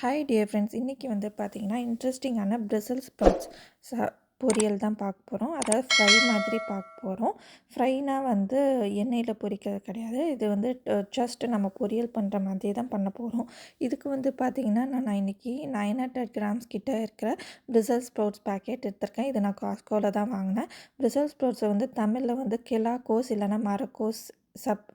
Hi dear friends, இன்றைக்கி வந்து பார்த்திங்கன்னா இன்ட்ரெஸ்டிங்கான பிரசல் ஸ்ப்ரவுட்ஸ் பொரியல் தான் பார்க்க போகிறோம். அதாவது ஃப்ரை மாதிரி பார்க்க போகிறோம். ஃப்ரைனா வந்து எண்ணெயில் பொரிக்கிறது கிடையாது. இது வந்து ஜஸ்ட் நம்ம பொரியல் பண்ணுற மாதிரி தான் பண்ண போகிறோம். இதுக்கு வந்து பார்த்திங்கன்னா நான் இன்றைக்கி 900 கிராம்ஸ் கிட்ட இருக்கிற பிரசல் ஸ்ப்ரவுட்ஸ் பேக்கெட் எடுத்திருக்கேன். இது நான் காஸ்கோவில் தான் வாங்கினேன். பிரசல் ஸ்ப்ரவுட்ஸை வந்து தமிழில் வந்து கெலாக்கோஸ் இல்லைனா மரக்கோஸ்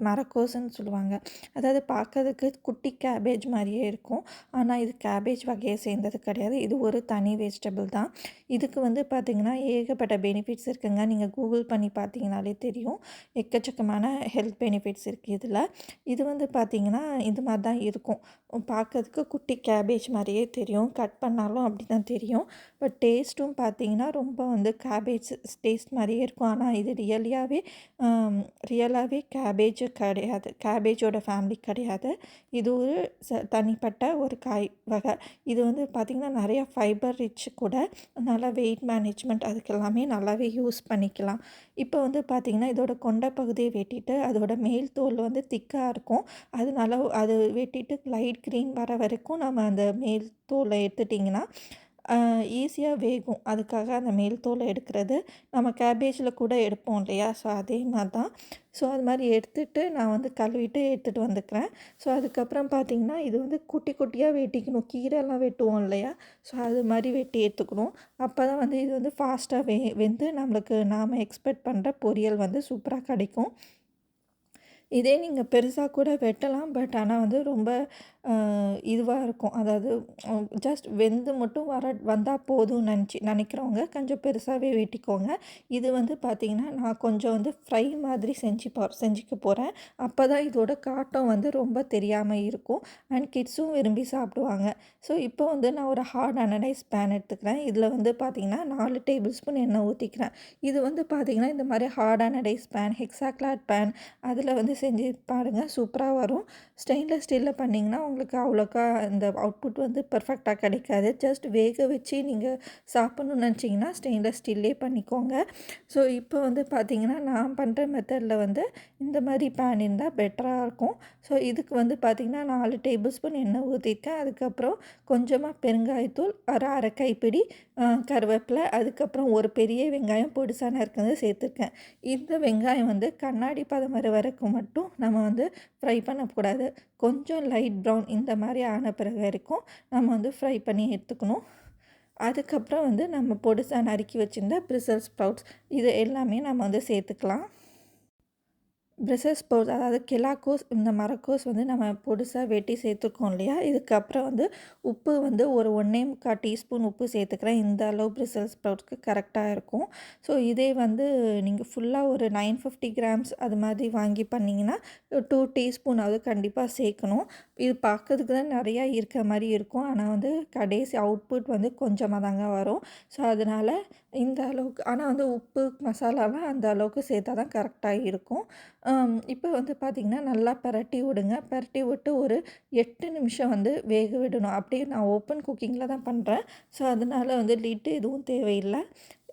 மரக்கோஸ்ன்னு சொல்லுவாங்க. அதாவது பார்க்கறதுக்கு குட்டி கேபேஜ் மாதிரியே இருக்கும். ஆனால் இது கேபேஜ் வகையை சேர்ந்தது கிடையாது. இது ஒரு தனி வெஜிடபிள் தான். இதுக்கு வந்து பார்த்திங்கன்னா ஏகப்பட்ட பெனிஃபிட்ஸ் இருக்குங்க. நீங்கள் கூகுள் பண்ணி பார்த்தீங்கனாலே தெரியும். எக்கச்சக்கமான ஹெல்த் பெனிஃபிட்ஸ் இருக்குது இதில். இது வந்து பார்த்திங்கன்னா இது மாதிரி தான் இருக்கும். பார்க்கறதுக்கு குட்டி கேபேஜ் மாதிரியே தெரியும். கட் பண்ணாலும் அப்படி தான் தெரியும். பட் டேஸ்ட்டும் பார்த்திங்கன்னா ரொம்ப வந்து கேபேஜ் டேஸ்ட் மாதிரியே இருக்கும். ஆனால் இது ரியலாகவே கேபேஜ் கிடையாது. கேபேஜோட ஃபேமிலி கிடையாது. இது ஒரு தனிப்பட்ட ஒரு காய் வகை. இது வந்து பார்த்திங்கன்னா நிறையா ஃபைபர் ரிச் கூட. நல்லா வெயிட் மேனேஜ்மெண்ட் அதுக்கெல்லாமே நல்லாவே யூஸ் பண்ணிக்கலாம். இப்போ வந்து பார்த்திங்கன்னா இதோட கொண்டை பகுதியை வெட்டிட்டு அதோட மேல் தோல் வந்து திக்காக இருக்கும். அதனால அது வெட்டிட்டு லைட் க்ரீன் வர வரைக்கும் நம்ம அந்த மேல் தோலை எடுத்துட்டிங்கன்னா ஈஸியாக வேகும். அதுக்காக அந்த மேல் தோலை எடுக்கிறது நம்ம கேபேஜில் கூட எடுப்போம் இல்லையா? ஸோ அதே மாதிரி தான். ஸோ அது மாதிரி எடுத்துகிட்டு நான் வந்து கழுவிட்டு எடுத்துகிட்டு வந்துக்கிறேன். ஸோ அதுக்கப்புறம் பார்த்திங்கன்னா இது வந்து குட்டி குட்டியாக வெட்டிக்கணும். கீரைலாம் வெட்டுவோம் இல்லையா? ஸோ அது மாதிரி வெட்டி எடுத்துக்கணும். அப்போ தான் வந்து இது வந்து ஃபாஸ்ட்டாக வெந்து நம்மளுக்கு நாம் எக்ஸ்பெக்ட் பண்ணுற பொரியல் வந்து சூப்பராக கிடைக்கும். இதே நீங்கள் பெருசாக கூட வெட்டலாம். பட் ஆனால் வந்து ரொம்ப இதுவாக இருக்கும். அதாவது ஜஸ்ட் வெந்து மட்டும் வந்தால் போதும்னு நினைக்கிறவங்க கொஞ்சம் பெருசாகவே வெட்டிக்கோங்க. இது வந்து பார்த்திங்கன்னா நான் கொஞ்சம் வந்து ஃப்ரை மாதிரி செஞ்சுக்க போகிறேன். அப்போ தான் இதோட காட்டம் வந்து ரொம்ப தெரியாமல் இருக்கும். அண்ட் கிட்ஸும் விரும்பி சாப்பிடுவாங்க. ஸோ இப்போ வந்து நான் ஒரு ஹார்ட் அனடைஸ் பேன் எடுத்துக்கிறேன். இதில் வந்து பார்த்திங்கன்னா 4 டேபிள் ஸ்பூன் எண்ணெய் ஊற்றிக்கிறேன். இது வந்து பார்த்திங்கன்னா இந்த மாதிரி ஹார்ட் அனடைஸ் பேன், ஹெக்ஸாக்ளாட் பேன் அதில் வந்து செஞ்சு பாருங்கள், சூப்பராக வரும். ஸ்டெயின்லெஸ் ஸ்டீலில் பண்ணிங்கன்னா உங்களுக்கு அவ்வளோக்கா இந்த அவுட்புட் வந்து பெர்ஃபெக்டாக கிடைக்காது. ஜஸ்ட் வேக வச்சு நீங்கள் சாப்பிட்ணுன்னு நினச்சிங்கன்னா ஸ்டெயின்லெஸ் ஸ்டீல்லே பண்ணிக்கோங்க. ஸோ இப்போ வந்து பார்த்திங்கன்னா நான் பண்ணுற மெத்தடில் வந்து இந்த மாதிரி பேன் இருந்தால் பெட்டராக இருக்கும். ஸோ இதுக்கு வந்து பார்த்திங்கன்னா 4 டேபிள் ஸ்பூன் எண்ணெய் ஊற்றிருக்கேன். அதுக்கப்புறம் கொஞ்சமாக பெருங்காயத்தூள், அரை கைப்பிடி கருவேப்பிலை, அதுக்கப்புறம் ஒரு பெரிய வெங்காயம் பொடிசா நறுக்குனது சேர்த்துருக்கேன். இந்த வெங்காயம் வந்து கண்ணாடி பதம் வர வரைக்கும் மட்டும் நம்ம வந்து ஃப்ரை பண்ணக்கூடாது. கொஞ்சம் லைட் ப்ரௌன் இந்த மாதிரி ஆன பிறகு வரைக்கும் நம்ம வந்து ஃப்ரை பண்ணி எடுத்துக்கணும். அதுக்கப்புறம் வந்து நம்ம பொடிசா நறுக்கி வச்சுருந்த பிரசல் ஸ்ப்ரவுட்ஸ் இது எல்லாமே நம்ம வந்து சேர்த்துக்கலாம். பிரசல் ஸ்ப்ரவுட்ஸ் அதாவது கெலாக்கோஸ், இந்த மரக்கோஸ் வந்து நம்ம பொடிசாக வெட்டி சேர்த்துருக்கோம் இல்லையா? இதுக்கப்புறம் வந்து உப்பு வந்து ஒரு 1.25 டீஸ்பூன் உப்பு சேர்த்துக்கிறேன். இந்த அளவு பிரசல் ஸ்ப்ரவுட்ஸ்க்கு கரெக்டாக இருக்கும். ஸோ இதே வந்து நீங்கள் ஃபுல்லாக ஒரு 950 கிராம்ஸ் அது மாதிரி வாங்கி பண்ணிங்கன்னா 2 டீஸ்பூனாவது கண்டிப்பாக சேர்க்கணும். இது பார்க்கறதுக்கு தான் நிறையா இருக்க மாதிரி இருக்கும். ஆனால் வந்து கடைசி அவுட்புட் வந்து கொஞ்சமாக தாங்க வரும். ஸோ அதனால் இந்த அளவுக்கு, ஆனால் வந்து உப்பு மசாலாலாம் அந்த அளவுக்கு சேர்த்தா தான் கரெக்டாக இருக்கும். இப்போ வந்து பார்த்திங்கன்னா நல்லா பிரட்டி விடுங்க. பிரட்டி விட்டு ஒரு 8 நிமிஷம் வந்து வேக விடணும். அப்படியே நான் ஓப்பன் குக்கிங்கில் தான் பண்ணுறேன். ஸோ அதனால் வந்து லிட்டு எதுவும் தேவையில்லை.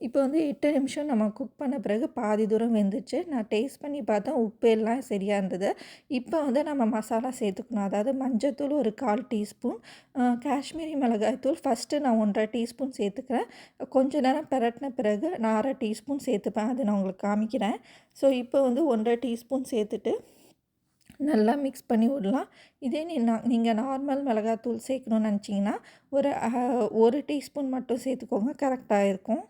இப்போ வந்து 8 நிமிஷம் நம்ம குக் பண்ண பிறகு பாதி தூரம் வெந்துச்சு. நான் டேஸ்ட் பண்ணி பார்த்தேன், உப்பு எல்லாம் சரியாக இருந்தது. இப்போ வந்து நம்ம மசாலா சேர்த்துக்கணும். அதாவது மஞ்சள்தூள் ஒரு 1/4 டீஸ்பூன், காஷ்மீரி மிளகாய்த்தூள் ஃபஸ்ட்டு நான் 1.5 டீஸ்பூன் சேர்த்துக்கிறேன். கொஞ்ச நேரம் பிரட்டின பிறகு நான் 1/2 டீஸ்பூன் சேர்த்துப்பேன். அது நான் உங்களுக்கு காமிக்கிறேன். ஸோ இப்போ வந்து 1.5 டீஸ்பூன் சேர்த்துட்டு நல்லா மிக்ஸ் பண்ணி விடலாம். இதே நீங்கள் நார்மல் மிளகாத்தூள் சேர்க்கணுன்னு நினச்சிங்கன்னா ஒரு டீஸ்பூன் மட்டும் சேர்த்துக்கோங்க, கரெக்டாக இருக்கும்.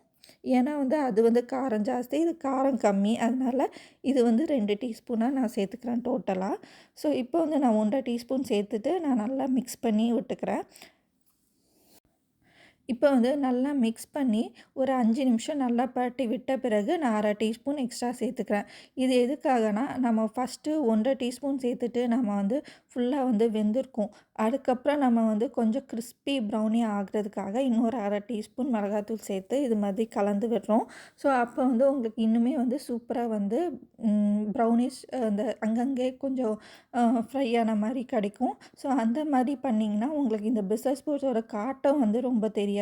ஏன்னா வந்து அது வந்து காரம் ஜாஸ்தி, இது காரம் கம்மி. அதனால் இது வந்து 2 டீஸ்பூனாக நான் சேர்த்துக்கிறேன் டோட்டலாக. ஸோ இப்போ வந்து நான் 1.5 டீஸ்பூன் சேர்த்துட்டு நான் நல்லா மிக்ஸ் பண்ணி விட்டுக்கிறேன். இப்போ வந்து நல்லா மிக்ஸ் பண்ணி ஒரு 5 நிமிஷம் நல்லா பிரட்டி விட்ட பிறகு நான் 1/2 டீஸ்பூன் எக்ஸ்ட்ரா சேர்த்துக்கிறேன். இது எதுக்காகனா, நம்ம ஃபஸ்ட்டு 1.5 டீஸ்பூன் சேர்த்துட்டு நம்ம வந்து ஃபுல்லாக வந்து வெந்திருக்கும். அதுக்கப்புறம் நம்ம வந்து கொஞ்சம் கிறிஸ்பி ப்ரௌனி ஆகிறதுக்காக இன்னொரு 1/2 டீஸ்பூன் மிளகாத்தூள் சேர்த்து இது மாதிரி கலந்து விடுறோம். ஸோ அப்போ வந்து உங்களுக்கு இன்னுமே வந்து சூப்பராக வந்து ப்ரௌனிஷ் அந்த அங்கங்கே கொஞ்சம் ஃப்ரை ஆன மாதிரி கிடைக்கும். ஸோ அந்த மாதிரி பண்ணிங்கன்னா உங்களுக்கு இந்த பிரசல் ஸ்ப்ரவுட்ஸோட காட்டம் வந்து ரொம்ப தெரியாது.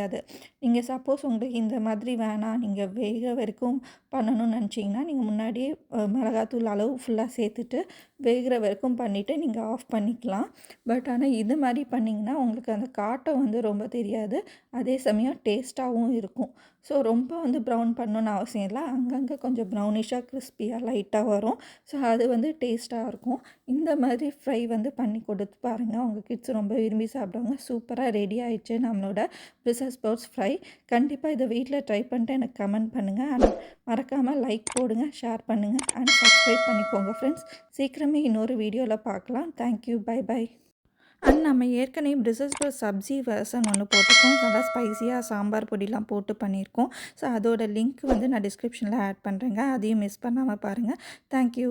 நீங்கள் சப்போஸ் உங்களுக்கு இந்த மாதிரி வேணாம், நீங்கள் வேக வரைக்கும் பண்ணணும்னு நினச்சிங்கன்னா நீங்கள் முன்னாடியே மிளகாத்தூள் அளவு ஃபுல்லாக சேர்த்துட்டு வேகிற வரைக்கும் பண்ணிவிட்டு நீங்கள் ஆஃப் பண்ணிக்கலாம். பட் ஆனால் இது மாதிரி பண்ணிங்கன்னா உங்களுக்கு அந்த காட்டம் வந்து ரொம்ப தெரியாது. அதே சமயம் டேஸ்ட்டாகவும் இருக்கும். ஸோ ரொம்ப வந்து ப்ரௌன் பண்ணணுன்னு அவசியம் இல்லை. அங்கங்கே கொஞ்சம் ப்ரௌனிஷாக கிறிஸ்பியாக லைட்டாக வரும். ஸோ அது வந்து டேஸ்ட்டாக இருக்கும். இந்த மாதிரி ஃப்ரை வந்து பண்ணி கொடுத்து பாருங்கள். உங்கள் கிட்ஸ் ரொம்ப விரும்பி சாப்பிடுவாங்க. சூப்பராக ரெடி ஆயிடுச்சு நம்மளோட ப்ரிசல் ஸ்ப்ரவுட்ஸ் ஃப்ரை. கண்டிப்பாக இதை வீட்டில் ட்ரை பண்ணிட்டு எனக்கு கமெண்ட் பண்ணுங்கள். அண்ட் மறக்காமல் லைக் போடுங்க, ஷேர் பண்ணுங்கள் அண்ட் சப்ஸ்கிரைப் பண்ணிக்கோங்க ஃப்ரெண்ட்ஸ். சீக்கிரமே இன்னொரு வீடியோவில் பார்க்கலாம். தேங்க்யூ. By by. அண்ட் நம்ம ஏற்கனவே பிரிசல் ஸ்ப்ரவுட்ஸ் சப்ஜி வெர்ஷன் ஒன்று போட்டிருக்கோம். நல்லா ஸ்பைஸியாக சாம்பார் பொடிலாம் போட்டு பண்ணியிருக்கோம். ஸோ அதோட லிங்க் வந்து நான் டிஸ்கிரிப்ஷனில் ஆட் பண்ணுறேங்க. அதையும் மிஸ் பண்ணாமல் பாருங்கள். தேங்க்யூ.